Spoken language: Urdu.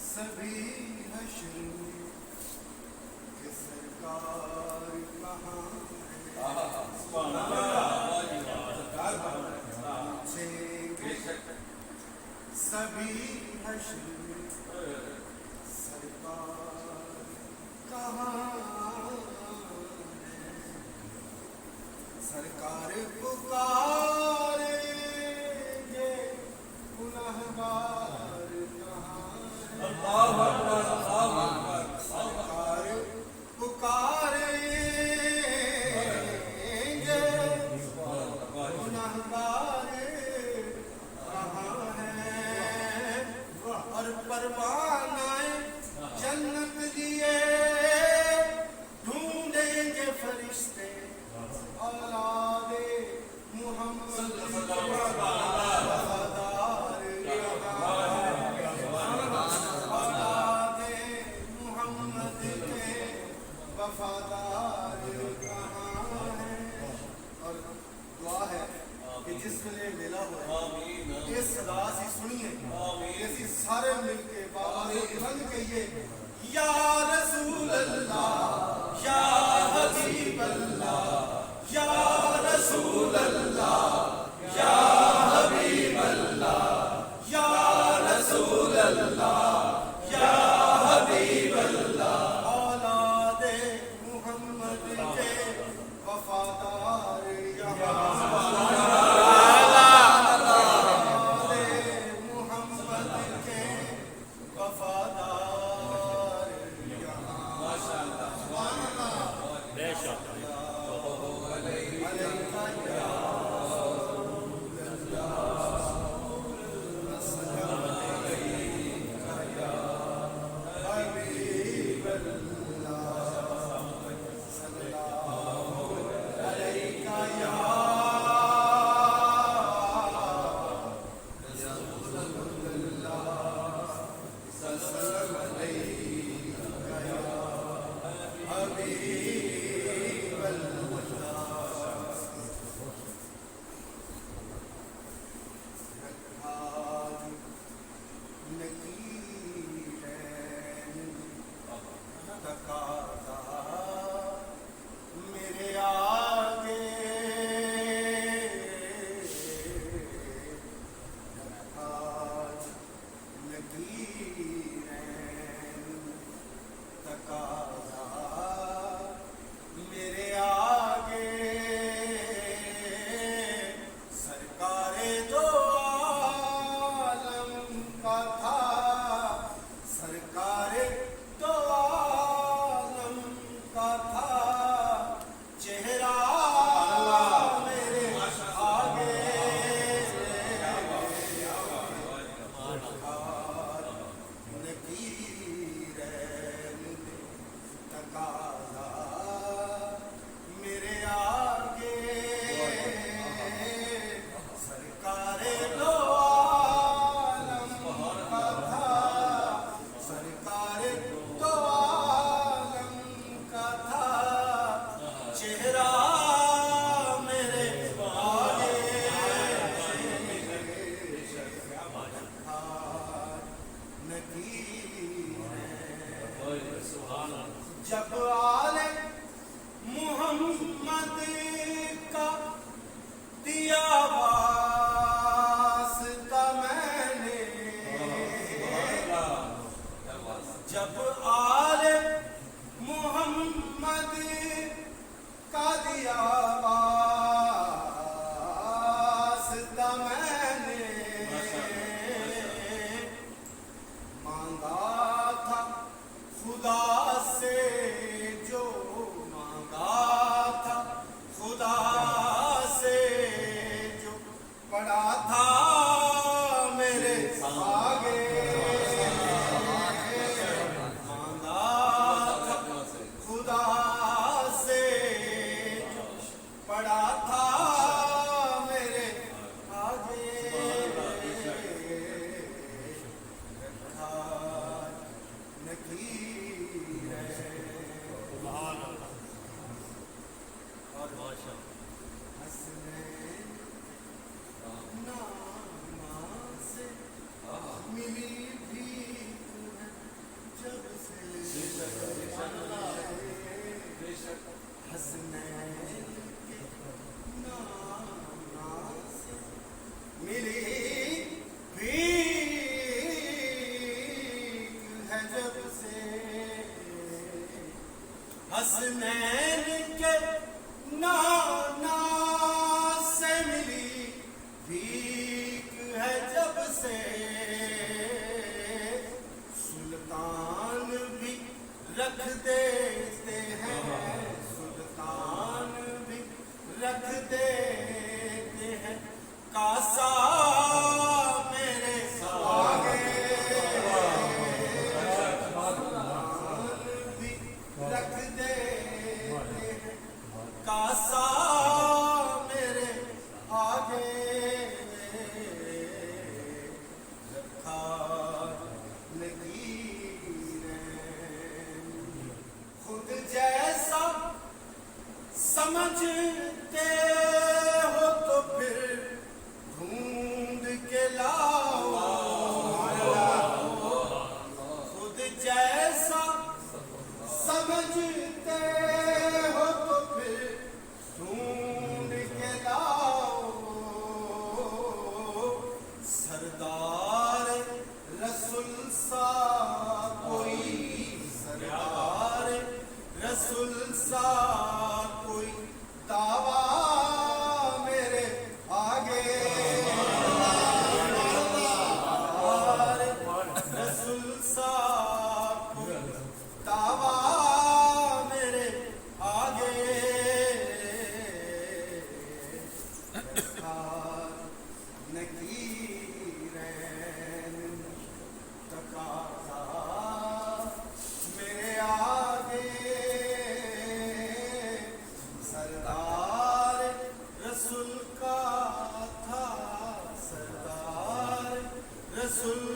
سبھی حشر کے سرکار کہاں سبھی حشر سرکار کہاں سرکار پکارے گے گنہگار کہاں سرکار پکارے گے گنہگار کہاں ہیں اور پروانہ جنت لیے ڈھونڈیں گے فرشتے اولاد محمد وفادار اولاد محمد کے وفادار کہاں ہیں. اور دعا ہے کہ جس ویلے ویلا ہوا یہ صدا سی سنیے اسی سارے مل کے بابا کو بلند کہیے یا رسول اللہ یا حبیب اللہ یا رسول اللہ یا حبیب اللہ یا رسول اللہ یا حبیب اللہ اولاد محمد کے وفادار یہاں اولاد محمد کے وفادار یہاں. حسنین کے نانا سے ملی بھیک ہے جب سے سلطان بھی رکھ دیتے ہیں سلطان بھی رکھ دیتے ہیں کاسا میرے آگے بھی رکھ دیتے ہیں کاسا میرے آگے رکھا لگی خود جیسا سمجھتے ہو تو پھر ڈھونڈ کے لاؤ خود جیسا سمجھتے ہو تو پھر ڈھونڈ کے لاؤ سردار رسول سا کوئی سردار رسول سا کوئی دعویٰ میرے آگے رسول سا کوئی دعویٰ میرے آگے نکیرین تقاضا میرے آگے سردار رسول کا تھا سردار رسول